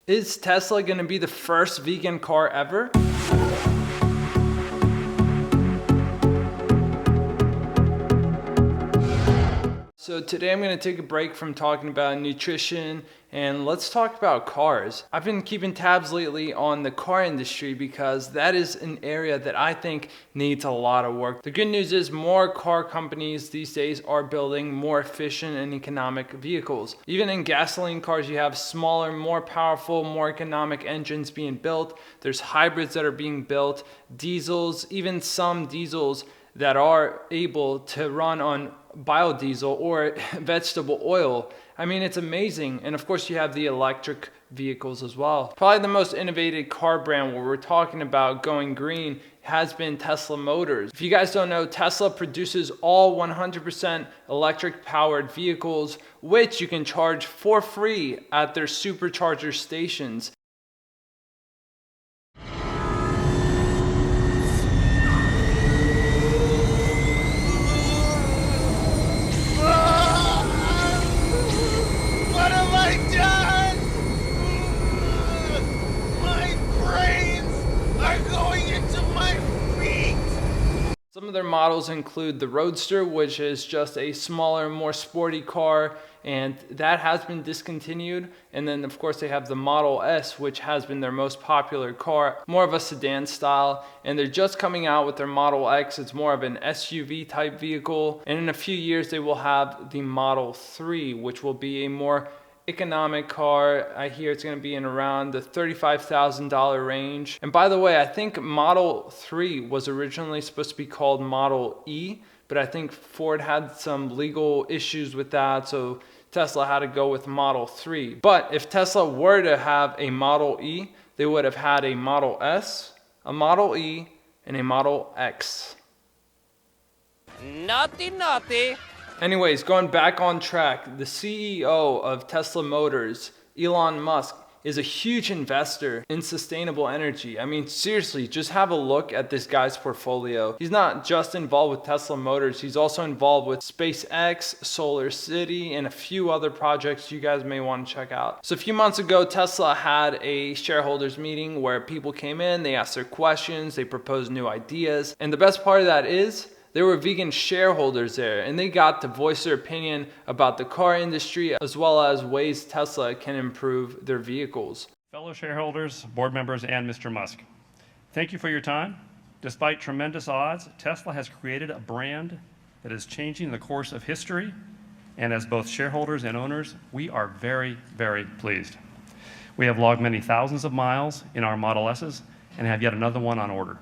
Is Tesla going to be the first vegan car ever? So today I'm going to take a break from talking about nutrition and let's talk about cars. I've been keeping tabs lately on the car industry because that is an area that I think needs a lot of work. The good news is more car companies these days are building more efficient and economic vehicles. Even in gasoline cars, you have smaller, more powerful, more economic engines being built. There's hybrids that are being built, diesels, even some diesels that are able to run on biodiesel or vegetable oil. I mean, it's amazing. And of course, you have the electric vehicles as well. Probably the most innovative car brand where we're talking about going green has been Tesla Motors. If you guys don't know, Tesla produces all 100% electric powered vehicles, which you can charge for free at their supercharger stations. Some of their models include the Roadster, which is just a smaller, more sporty car, and that has been discontinued. And then of course they have the Model S, which has been their most popular car, more of a sedan style. And they're just coming out with their Model X. It's more of an SUV type vehicle. And in a few years they will have the Model 3, which will be a more economic car. I hear it's going to be in around the $35,000 range. And by the way, I think Model 3 was originally supposed to be called Model E, but I think Ford had some legal issues with that, so Tesla had to go with Model 3. But if Tesla were to have a Model E, they would have had a Model S, a Model E, and a Model X. Naughty, naughty. Anyways, going back on track, the CEO of Tesla Motors, Elon Musk, is a huge investor in sustainable energy. I mean, seriously, just have a look at this guy's portfolio. He's not just involved with Tesla Motors, he's also involved with SpaceX, Solar City, and a few other projects you guys may want to check out. So a few months ago, Tesla had a shareholders meeting where people came in, they asked their questions, they proposed new ideas. And the best part of that is, there were vegan shareholders there and they got to voice their opinion about the car industry as well as ways Tesla can improve their vehicles. Fellow shareholders, board members, and Mr. Musk, thank you for your time. Despite tremendous odds, Tesla has created a brand that is changing the course of history, and as both shareholders and owners, we are very, very pleased. We have logged many thousands of miles in our Model S's and have yet another one on order.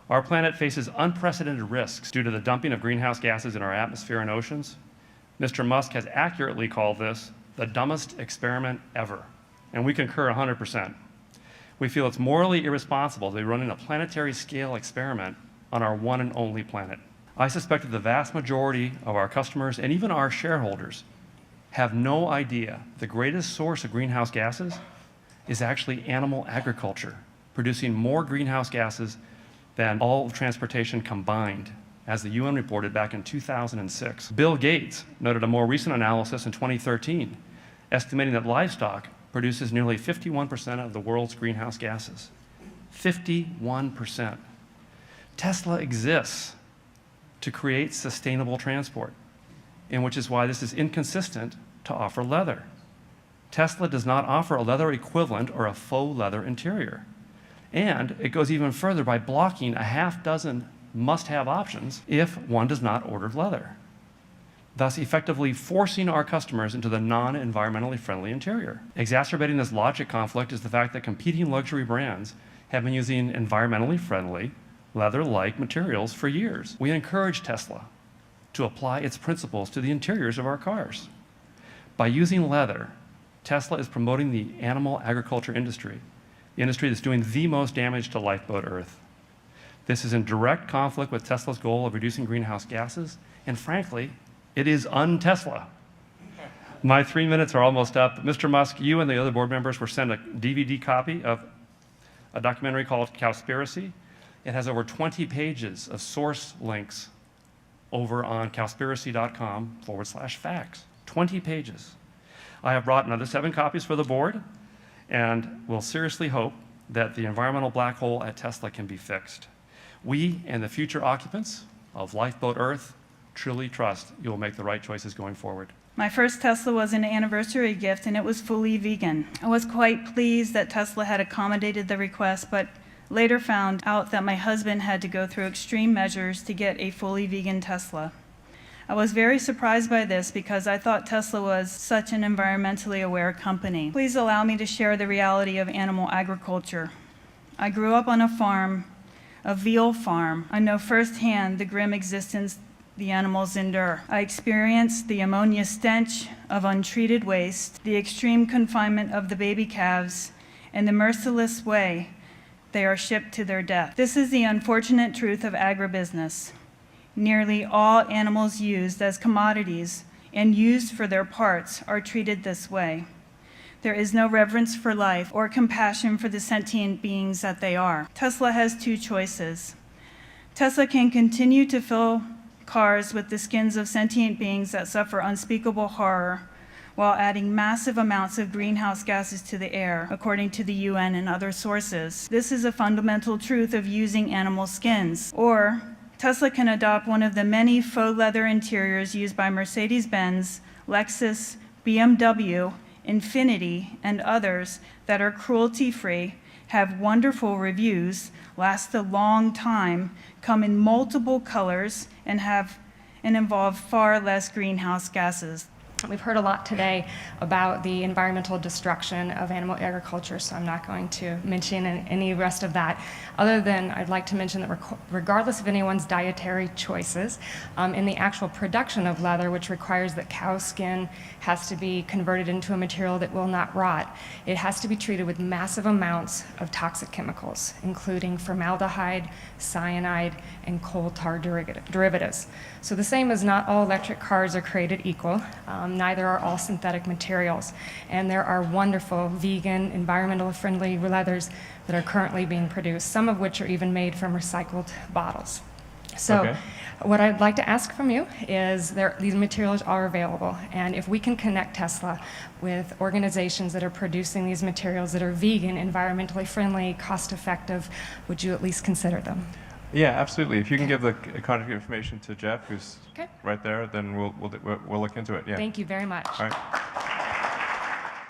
Our planet faces unprecedented risks due to the dumping of greenhouse gases in our atmosphere and oceans. Mr. Musk has accurately called this the dumbest experiment ever, and we concur 100%. We feel it's morally irresponsible to be running a planetary scale experiment on our one and only planet. I suspect that the vast majority of our customers and even our shareholders have no idea the greatest source of greenhouse gases is actually animal agriculture, producing more greenhouse gases than all of transportation combined, as the UN reported back in 2006. Bill Gates noted a more recent analysis in 2013, estimating that livestock produces nearly 51% of the world's greenhouse gases. 51%. Tesla exists to create sustainable transport, and which is why this is inconsistent to offer leather. Tesla does not offer a leather equivalent or a faux leather interior. And it goes even further by blocking a half dozen must-have options if one does not order leather, thus effectively forcing our customers into the non-environmentally friendly interior. Exacerbating this logic conflict is the fact that competing luxury brands have been using environmentally friendly, leather-like materials for years. We encourage Tesla to apply its principles to the interiors of our cars. By using leather, Tesla is promoting the animal agriculture industry, the industry that's doing the most damage to lifeboat Earth. This is in direct conflict with Tesla's goal of reducing greenhouse gases, and frankly, it is un-Tesla. My 3 minutes are almost up. Mr. Musk, you and the other board members were sent a DVD copy of a documentary called Cowspiracy. It has over 20 pages of source links over on cowspiracy.com/facts. 20 pages. I have brought another 7 copies for the board. and will seriously hope that the environmental black hole at Tesla can be fixed. We and the future occupants of Lifeboat Earth truly trust you will make the right choices going forward. My first Tesla was an anniversary gift, and it was fully vegan. I was quite pleased that Tesla had accommodated the request, but later found out that my husband had to go through extreme measures to get a fully vegan Tesla. I was very surprised by this because I thought Tesla was such an environmentally aware company. Please allow me to share the reality of animal agriculture. I grew up on a farm, a veal farm. I know firsthand the grim existence the animals endure. I experienced the ammonia stench of untreated waste, the extreme confinement of the baby calves, and the merciless way they are shipped to their death. This is the unfortunate truth of agribusiness. Nearly all animals used as commodities and used for their parts are treated this way. There is no reverence for life or compassion for the sentient beings that they are. Tesla has two choices. Tesla can continue to fill cars with the skins of sentient beings that suffer unspeakable horror while adding massive amounts of greenhouse gases to the air, according to the UN and other sources. This is a fundamental truth of using animal skins. Or Tesla can adopt one of the many faux leather interiors used by Mercedes-Benz, Lexus, BMW, Infiniti, and others that are cruelty-free, have wonderful reviews, last a long time, come in multiple colors, and involve far less greenhouse gases. We've heard a lot today about the environmental destruction of animal agriculture, so I'm not going to mention any rest of that, other than I'd like to mention that regardless of anyone's dietary choices, in the actual production of leather, which requires that cow skin has to be converted into a material that will not rot, it has to be treated with massive amounts of toxic chemicals, including formaldehyde, cyanide, and coal tar derivatives. So the same as not all electric cars are created equal, neither are all synthetic materials. And there are wonderful vegan, environmentally friendly leathers that are currently being produced, some of which are even made from recycled bottles. So what I'd like to ask from you is these materials are available, and if we can connect Tesla with organizations that are producing these materials that are vegan, environmentally friendly, cost effective, would you at least consider them? Yeah, absolutely. If you can give the contact information to Jeff, who's right there, then we'll look into it. Yeah. Thank you very much. All right.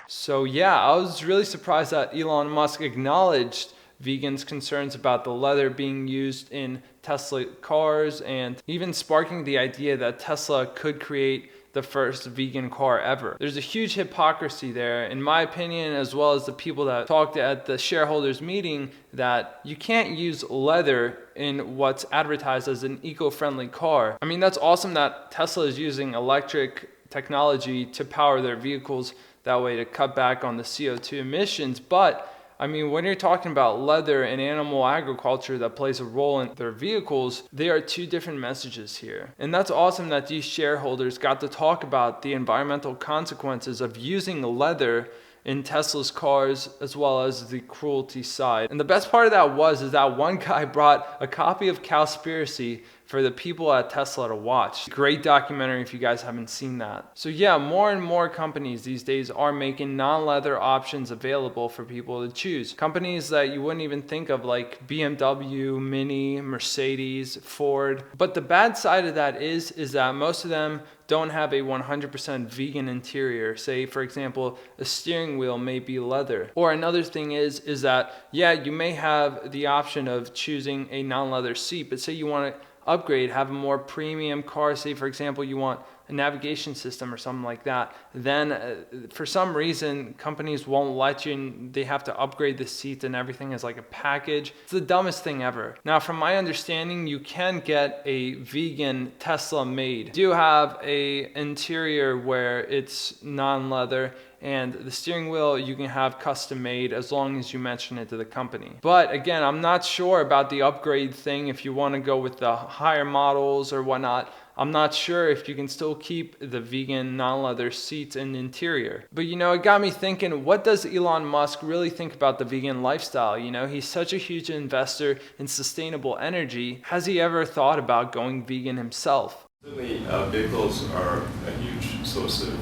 So yeah, I was really surprised that Elon Musk acknowledged vegans' concerns about the leather being used in Tesla cars, and even sparking the idea that Tesla could create the first vegan car ever. There's a huge hypocrisy there, in my opinion, as well as the people that talked at the shareholders meeting, that you can't use leather in what's advertised as an eco-friendly car. I mean, that's awesome that Tesla is using electric technology to power their vehicles, that way to cut back on the CO2 emissions, but I mean, when you're talking about leather and animal agriculture that plays a role in their vehicles, they are two different messages here. And that's awesome that these shareholders got to talk about the environmental consequences of using leather in Tesla's cars, as well as the cruelty side. And the best part of that is that one guy brought a copy of Cowspiracy for the people at Tesla to watch. Great documentary if you guys haven't seen that. So yeah, more and more companies these days are making non-leather options available for people to choose. Companies that you wouldn't even think of, like BMW, Mini, Mercedes, Ford. But the bad side of that is that most of them don't have a 100% vegan interior. Say, for example, a steering wheel may be leather. Or another thing is that, yeah, you may have the option of choosing a non-leather seat, but say you want to upgrade, have a more premium car, say for example you want a navigation system or something like that, then for some reason companies won't let you, and they have to upgrade the seats and everything as like a package. It's the dumbest thing ever. Now, from my understanding, you can get a vegan Tesla made. You do have a interior where it's non-leather, and the steering wheel you can have custom made as long as you mention it to the company. But again, I'm not sure about the upgrade thing. If you want to go with the higher models or whatnot, I'm not sure if you can still keep the vegan non-leather seats in the interior. But you know, it got me thinking, what does Elon Musk really think about the vegan lifestyle? You know, he's such a huge investor in sustainable energy. Has he ever thought about going vegan himself? Certainly, vehicles are a huge source of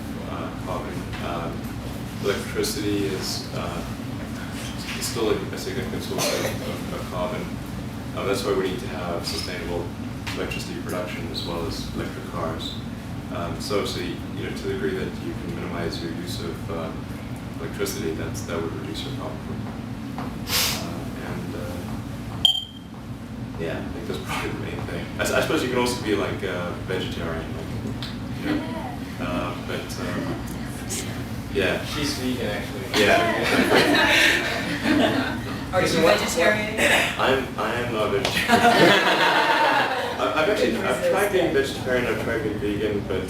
carbon. Electricity is still a significant source of carbon. That's why we need to have sustainable electricity production as well as electric cars. So obviously, to the degree that you can minimize your use of electricity, that would reduce your carbon footprint. Yeah, I think that's probably the main thing. I suppose you can also be like a vegetarian, yeah. She's vegan, actually. Yeah. Are you vegetarian? I am not a vegetarian. I've tried being vegetarian, I've tried being vegan, but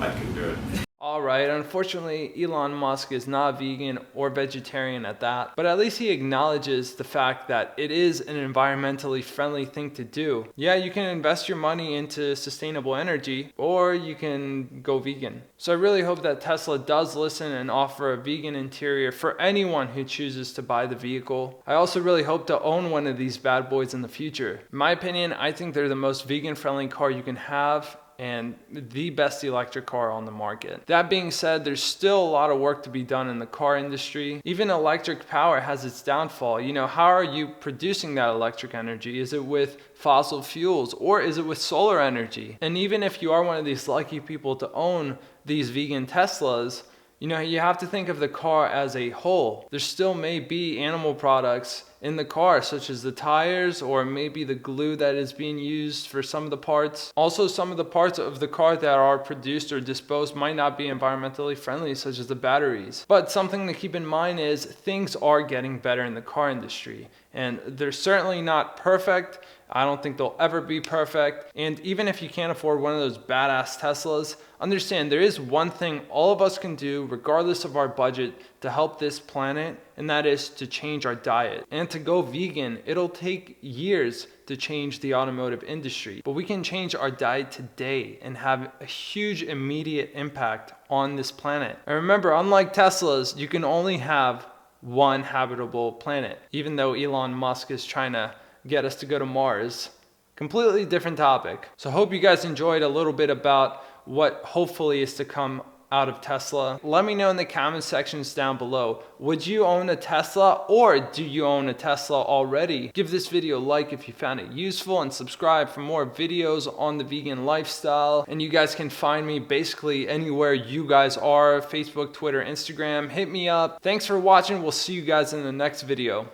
I couldn't do it. Alright, unfortunately Elon Musk is not vegan or vegetarian at that, but at least he acknowledges the fact that it is an environmentally friendly thing to do. Yeah, you can invest your money into sustainable energy, or you can go vegan. So I really hope that Tesla does listen and offer a vegan interior for anyone who chooses to buy the vehicle. I also really hope to own one of these bad boys in the future. In my opinion, I think they're the most vegan friendly car you can have, and the best electric car on the market. That being said, there's still a lot of work to be done in the car industry. Even electric power has its downfall. How are you producing that electric energy? Is it with fossil fuels, or is it with solar energy? And even if you are one of these lucky people to own these vegan Teslas, you have to think of the car as a whole. There still may be animal products in the car, such as the tires, or maybe the glue that is being used for some of the parts. Also, some of the parts of the car that are produced or disposed might not be environmentally friendly, such as the batteries. But something to keep in mind is things are getting better in the car industry, and they're certainly not perfect. I don't think they'll ever be perfect. And even if you can't afford one of those badass Teslas, understand there is one thing all of us can do, regardless of our budget, to help this planet, and that is to change our diet. And to go vegan, it'll take years to change the automotive industry. But we can change our diet today and have a huge immediate impact on this planet. And remember, unlike Teslas, you can only have one habitable planet, even though Elon Musk is trying to get us to go to Mars. Completely different topic. So hope you guys enjoyed a little bit about what hopefully is to come out of Tesla. Let me know in the comment sections down below. Would you own a Tesla, or do you own a Tesla already? Give this video a like if you found it useful, and subscribe for more videos on the vegan lifestyle. And you guys can find me basically anywhere you guys are: Facebook, Twitter, Instagram. Hit me up. Thanks for watching. We'll see you guys in the next video.